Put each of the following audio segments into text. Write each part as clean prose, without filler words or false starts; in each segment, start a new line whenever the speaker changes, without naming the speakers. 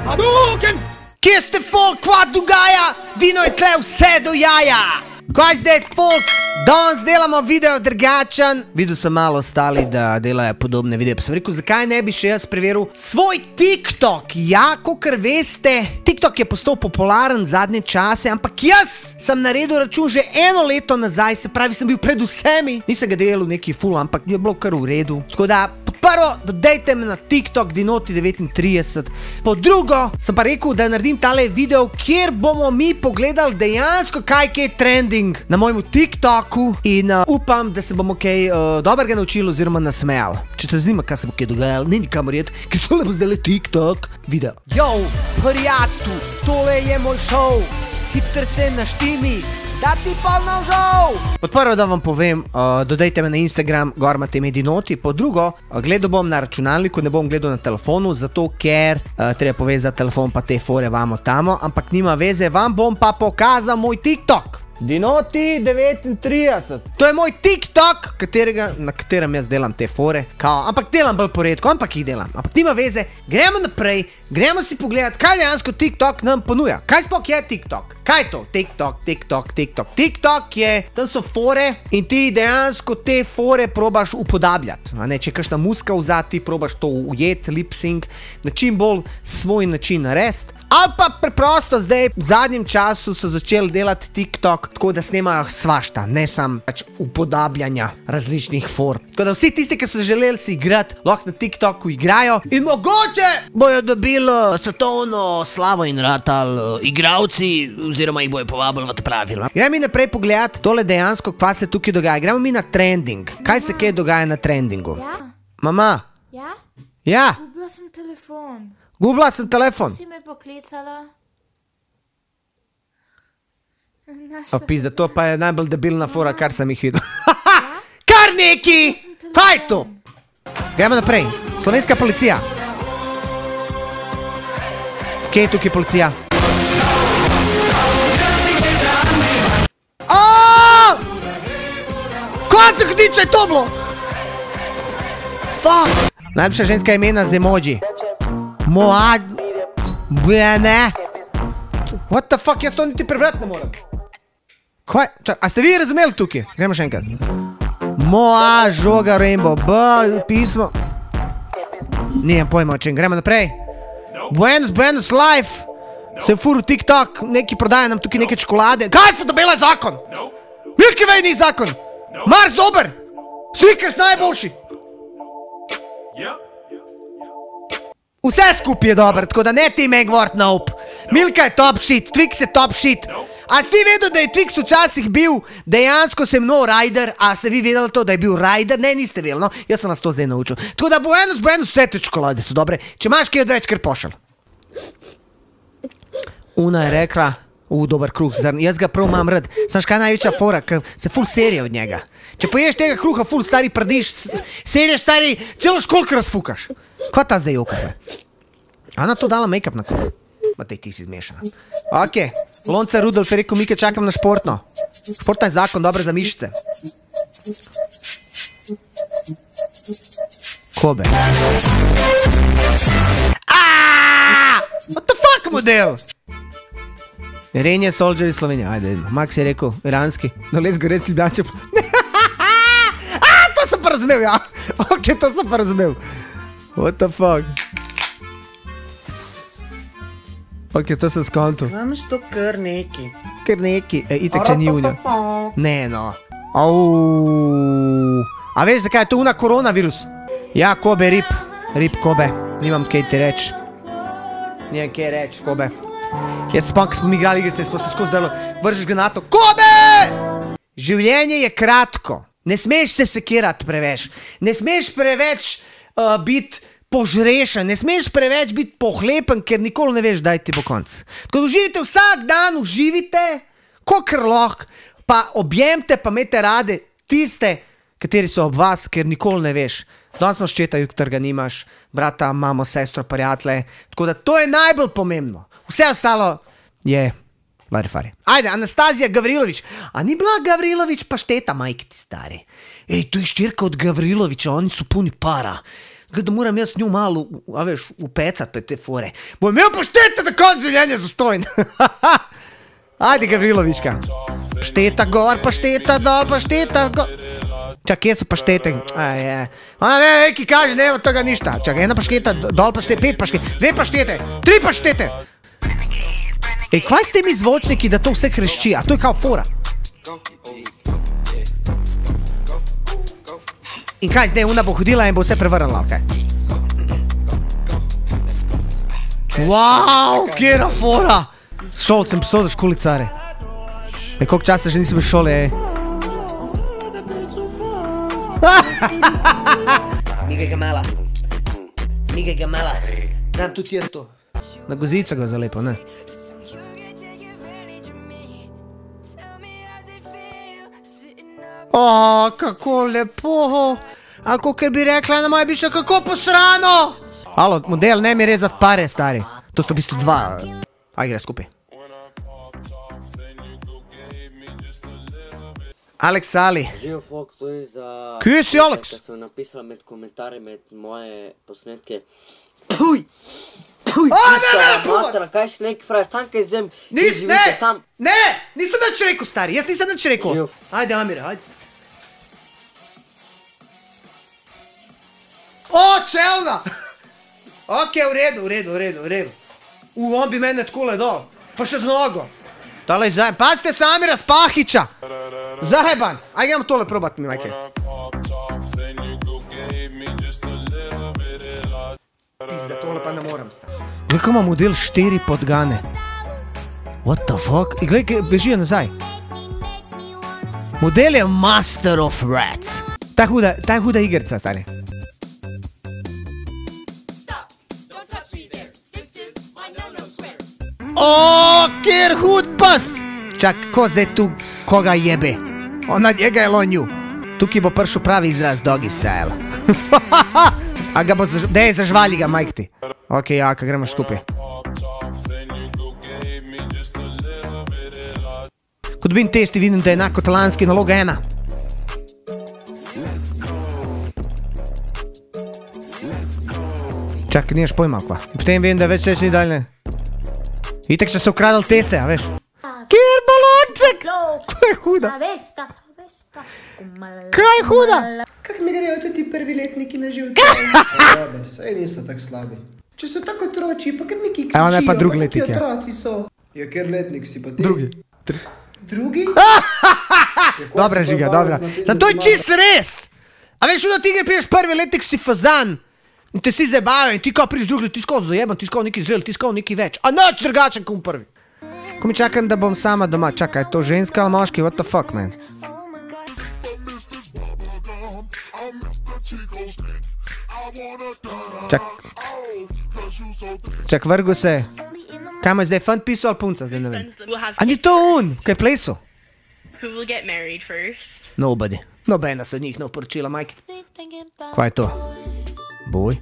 Kje ste folk, kva dogaja? Dino je tle vse do jaja. Kaj zdaj folk? Danes delamo video drugačen. Videl sem malo ostali, da delajo podobne videe. Pa sem rekel, zakaj ne bi še jaz preveril svoj TikTok? Ja, kakor veste, TikTok je postal popularen zadnje čase, ampak jaz sem naredil račun že 1 leto nazaj, se pravi, sem bil pred vsemi. Nisem ga delal neki ful, ampak je bilo kar v redu. Tako da, prvo, dodajte me na TikTok Dinoti39. Po drugo, sem pa rekel, da naredim tale video, kjer bomo mi pogledali dejansko, kaj je trending na mojemu TikToku in upam, da se bomo kaj dobrega naučili oziroma nasmejali. Če te zanima, kaj se bo kaj dogajalo, ni nikamor jet, ker tole bo zdaj le TikTok video. Yo, prijatu, tole je moj šov, hitro se naštimi. Da ti polno žal! Pod prvo, da vam povem, dodajte me na Instagram, gor imate ime Dinoti. Po drugo, gledal bom na računalniku, ne bom gledal na telefonu, zato ker treba povezati telefon pa te fore vamo tamo, ampak nima veze, vam bom pa pokazal moj TikTok. Dinoti39. To je moj TikTok, na katerem jaz delam te fore. Ampak delam bolj po redku, ampak jih delam. Ampak nima veze, gremo naprej, gremo si pogledati, kaj dejansko TikTok nam ponuja. Kaj sploh je TikTok? Kaj je to? TikTok. TikTok je, tam so fore in ti dejansko te fore probaš upodabljati. Če kakšna muska vzati, ti probaš to ujeti, lip-sync, na čim bolj svoj način narediti. Ali pa preprosto zdaj v zadnjem času so začeli delati TikTok, tako da snemajo svašta, ne samo upodabljanja različnih form. Tako da vsi tisti, ki so želeli si igrati, lahko na TikToku igrajo in mogoče bojo dobili svetovno slavo in ratali igralci oziroma jih bojo povabili v ta pravi film. Gremo mi naprej pogledati tole dejansko, kva se tukaj dogaja. Gremo mi na trending. Kaj se kaj dogaja na trendingu?
Ja?
Mama?
Ja?
Ja?
Gubila sem telefon.
Gubila sem telefon.
Si me poklicala?
Pizda, to pa je najbolj debilna fora, kar sem jih videl. Kar neki! Kaj je to? Gremo naprej. Slovenska policija. Kje je tukaj policija? Kaj se hodiče je to bilo? Fuck! Najljepša ženska imena z emoji. Moad... Bene... What the fuck, jaz to niti prebrati ne moram. Kaj? Čak, a ste vi razumeli tukaj? Gremo še enkrat. Moa, žoga, rainbow, b, pismo. Nijem pojma o čem, gremo naprej. Buenos, life. Se je furu TikTok, neki prodaja nam tukaj neke čokolade. Kaj je debela zakon? Milky Way ni zakon. Mars dober. Snickers najboljši. Vse skupaj je dober, tako da ne ti me govort nope. Milka je top shit, Twix je top shit. A ste vedeli, da je Twix včasih bil dejansko se mno Ryder? A ste vi vedeli to, da je bil Ryder? Ne, niste vedeli, no. Jaz sem vas to zdaj naučil. Tako da Buenos, vse te čokolade so dobre. Če imaš kaj odveč, kar pošel. Una je rekla, dober kruh, jaz ga prav imam rad. Znaš kaj največja fora, ker se ful serije od njega. Če poješ tega kruha, ful stari prdiš, serije stari, celo školko razfukaš. Kaj ta zdaj joka? Ana to dala make-up na kruh. Ma tej ti si zmešana. Ok, Lonca Rudolf je rekel, Mike, čakam na športno. Športno je zakon, dobre za mišice. Kobe. What the fuck, model? Renje, Soldier iz Slovenije. Ajde, Max je rekel, iranski. No, let's go, red Ljubljančev. To sem pa razumel, ja. Ok, to sem pa razumel. What the fuck? Ok, to sem skontil.
Imaš to kar neki.
Kar neki. Itek, če ni unja. Ne, no. A veš, zakaj je to una koronavirus? Ja, Kobe, rip. Rip, Kobe. Nimam kaj ti reč. Nimam kaj reč, Kobe. Jaz spam, ko smo mi igrali igrice, smo se skozi delo. Vržeš ga na to. Kobe! Življenje je kratko. Ne smeš se sekirati preveč. Ne smeš preveč biti požrešen. Ne smeš preveč biti pohlepen, ker nikoli ne veš, daj ti bo konc. Tako da uživite vsak dan, uživite, kakor lahko, pa objemte, pa imejte rade tiste, kateri so ob vas, ker nikoli ne veš. Danes imaš četa, jutri ga nimaš, brata, mamo, sestro, prijatelje. Tako da to je najbolj pomembno. Vse ostalo je lari-fari. Ajde, Anastazija Gavrilović. A ni bila Gavrilović pašteta, majke ti stari? Ej, to je ščirka od Gavrilovića, oni su puni para. Zdaj, da moram jaz nju malo, a veš, upecat pe te fore. Bom imel paštete do konca življenja zastojn. Ajde, Gavrilovička. Pašteta gor, pašteta dol, pašteta gor. Čak, kje so paštete? Ona ve, ki kaže, nema toga ništa. Čak, ena pašteta, dol paštete, 5 paštete, 2 paštete, 3 paštete. Ej, kvaj s temi zvočniki, da to vse hrešči? A to je kao fora. In kaj zdaj, ona bo hodila in bo vse prevrnila, okej? Wow, kjera fora! Šol sem pisal za školicare. Ej, koliko časa že nisem v šole, ej? Migaj ga mala. Migaj ga mala. Dam tudi jaz to. Na gozico ga zalepo, ne? O, kako lepo. Ako ker bi rekla, na moje bi še kako posrano. Alo, model, ne mi rezat pare, stari. To sto v bistvu 2. Aj, gre skupaj. Alex Ali.
Živo folk, to je za...
Kje si, Alex?
Kad sem napisala med komentarje med moje posnetke.
Puj! Puj! O, ne,
Matera, kaj si neki fraj, sam kaj zem...
Ne, nisem nič rekel, stari, jaz nisem nič rekel. Ajde, Amir, ajde. O, čelna! Ok, v redu. On bi mene tkole dol. Pa še z nogo. Dale zajem. Pazite se Amira Spahića. Zajeban. Aj gremo tole probat mi, majke. Pizda, tole pa ne moram stati. Glej, ko ima model 4 podgane. What the fuck? I glej, bežijo nazaj. Model je Master of Rats. Ta je huda igrica, stari. O, kjer hud pas! Čak, ko zdaj tu koga jebe? Ona njega je lonju. Tukaj bo pršel pravi izraz doggy style. A ga bo, dej, zažvali ga, majk ti. Ok, jaka, gremo skupaj. Ko dobim testi, vidim, da je enako talanski naloga 1. Čak, nimaš pojma, kva. Potem vem, da več ni daljne. Itak, če so ukradali teste, a veš? Kjer balonček? Kaj je huda? Kaj je huda?
Kak mi grejo tudi prvi letniki na živce? Dober, saj niso tak slabi. Če so tako otroči, pa kar neki kričijo.
Ona je pa drugi letnik, ja.
Otroci so. Ja, kjer letnik si pa ti?
Drugi.
Drugi?
Dobra, Žiga, dobra. Sam to je čist res! A veš, da ti gre priješ prvi letnik si fazan. In te si zabajo in ti kao priš drugi, ti skao zajeban, ti skao neki zrel, ti skao neki več. A noč drugačen kum prvi. Ko mi čakam, da bom sama doma. Čakaj, je to ženska ali moški? What the fuck, man? Čak, vrgu se. Kaj ima zdaj, fant pisal ali punca? Zdaj ne vem. A ni to on, kaj plesal? Nobody. Nobena se njih ne uporočila, majke. Kaj je to? Boj.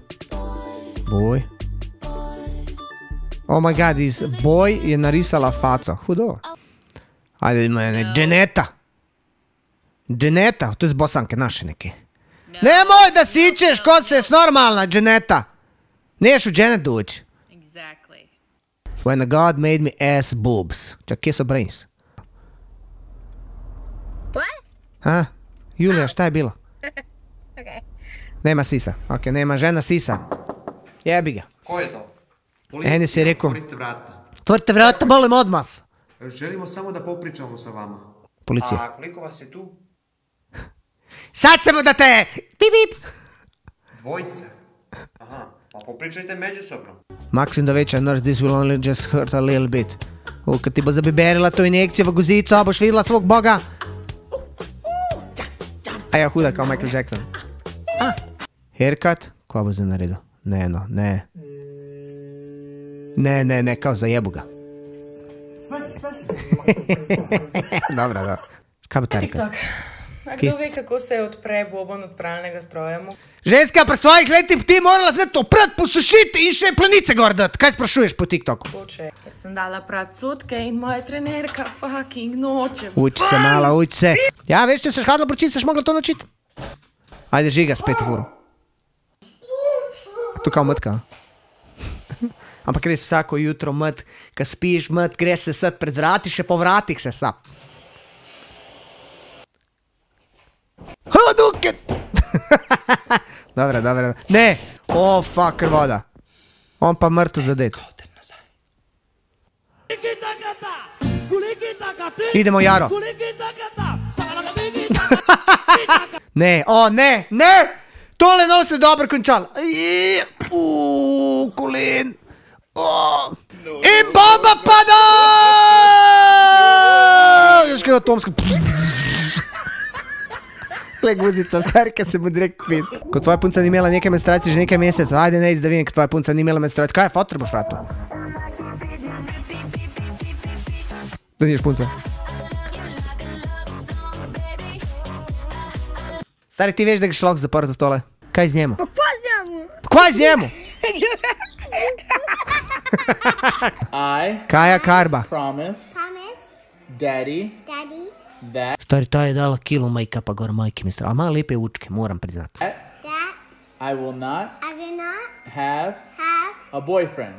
Oh my god, Boj je narisala faco. Hudo. Ajde, ima ene, Dženeta, to je z Bosanke naše neke. Nemoj da sičeš, ko se je normalna, Dženeta. Neš u Dženet doći. When God made me ass boobs. Čak, kje so brains?
What?
Ha? Julija, šta je bilo? Nema sisa. Ok, nema žena sisa. Jebi ga.
Ko je to?
Eni si rekao.
Otvorite vrata.
Otvorite vrata, molim odmah.
Želimo samo da popričamo sa vama.
Policija.
A koliko vas je tu?
Sad ćemo da te... Pip, pip.
Dvojica. Aha, pa popričajte međusobno.
Maxim da veća, nurse, this will only just hurt a little bit. Kad ti bo zabiberila tu injekciju v guzicu, a boš videla svog boga. A ja, huda kao Michael Jackson. Haircut? Ko bo zdaj naredil? Ne, no, ne. Ne, kao zajebu ga. Dobro, dobro. Kaj bo ta rekel?
TikTok. A kdo ve, kako se odpre boben od pralnega stroja?
Ženska, pri svojih letih ti morala zdaj to pred posušiti in še planice gor dati. Kaj sprašuješ po TikToku?
Hoče, ker sem dala prat sutke in moja trenerka fucking noče.
Uči se, mala, uči se. Ja, veš, če seš hodila pročiti, seš mogla to naučiti. Ajde, Žiga, spet v uru. To kao mrtka. Ampak greš vsako jutro mrt, ko spiš mrt, greš se sad pred vrati, še po vratih se sap. Hadouken! Dobro. Ne! O, fuck, krvoda. On pa mrtvo zadet. Idemo, Jaro. Ne, o, ne! Tole nov se dobro končal. Kolen. In bomba pada! Još kaj atomska. Gle guzica, starka se bo direkt kvit. Ko tvoja punca ni imela nekaj menstruacije že nekaj mesecev, ajde ne da vidim, ko tvoja punca ni imela menstruacije. Kaj je fotor boš vratu? Da niješ punca. Stari, ti veš da ga šlok zapor za tole. Kaj z njemu? Kaj z njemu? Kaja Karba.
Promise, Daddy, that
Stari, ta je dala kilo make-upa gor majke mi strava. A ima lepe učke, moram priznati.
I will not have a boyfriend.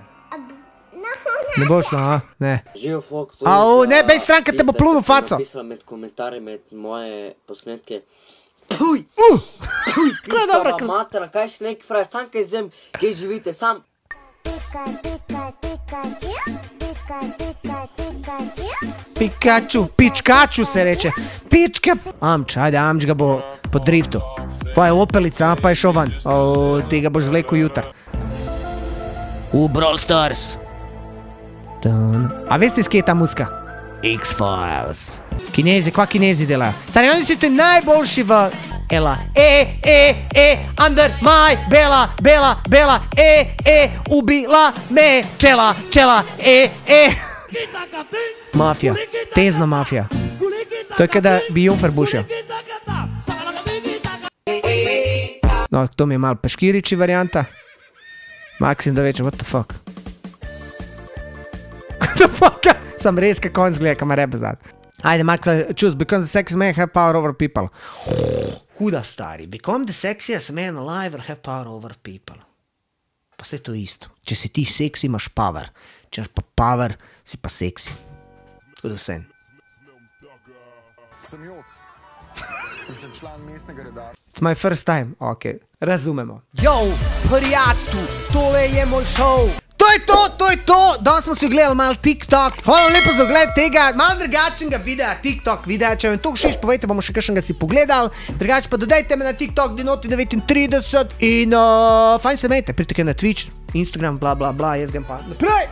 Ne boš šla, a? Ne.
Živo folk, to
Au, ne, bej stranka te bo plunil v faco.
Napisala med komentarji med moje posnetke.
Kaj je dobro,
Pičkava matera, kaj si neki frajer, sam kaj izvem, kje živite, sam.
Pičkaču se reče. Pička. Amč, ajde, Amč ga bo po driftu. Pa je opelica, pa je šel van. Ti ga boš zvlekel jutar. Brawl Stars. A veste, s kje je ta muska? X-Files. Kinezi, kva Kinezi delajo? Stari, oni so ti najboljši v... Ela, under my bela, ubila me, čela, Mafija, tezna mafija. To je kada bi Junfer bušil. No, to mi je malo peškiriči varianta. Maksim da večer, what the fuck? What the fuck? Sam res kako on zgleda, kam rebe zad. Ajde, Max, choose, become the sexiest man, have power over people. Huda, stari. Become the sexiest man alive or have power over people. Pa sve to isto. Če si ti seksi, imaš power. Če imaš pa power, si pa seksi. Huda sen.
Sem Joc. Sem član mestnega redarja.
It's my first time. Ok, razumemo. Yo, prijatu, tole je moj show. To je to. Danes smo si gledali malo TikTok. Hvala lepo za ogled tega malo drugačnega videa, TikTok videa. Če vam to všeč, povejte, bomo še kakšnega si pogledali. Drugače pa dodajte me na TikTok, Dinoti39 in fajn se imejte. Pridite na Twitch, Instagram, bla bla bla, jaz grem pa naprej.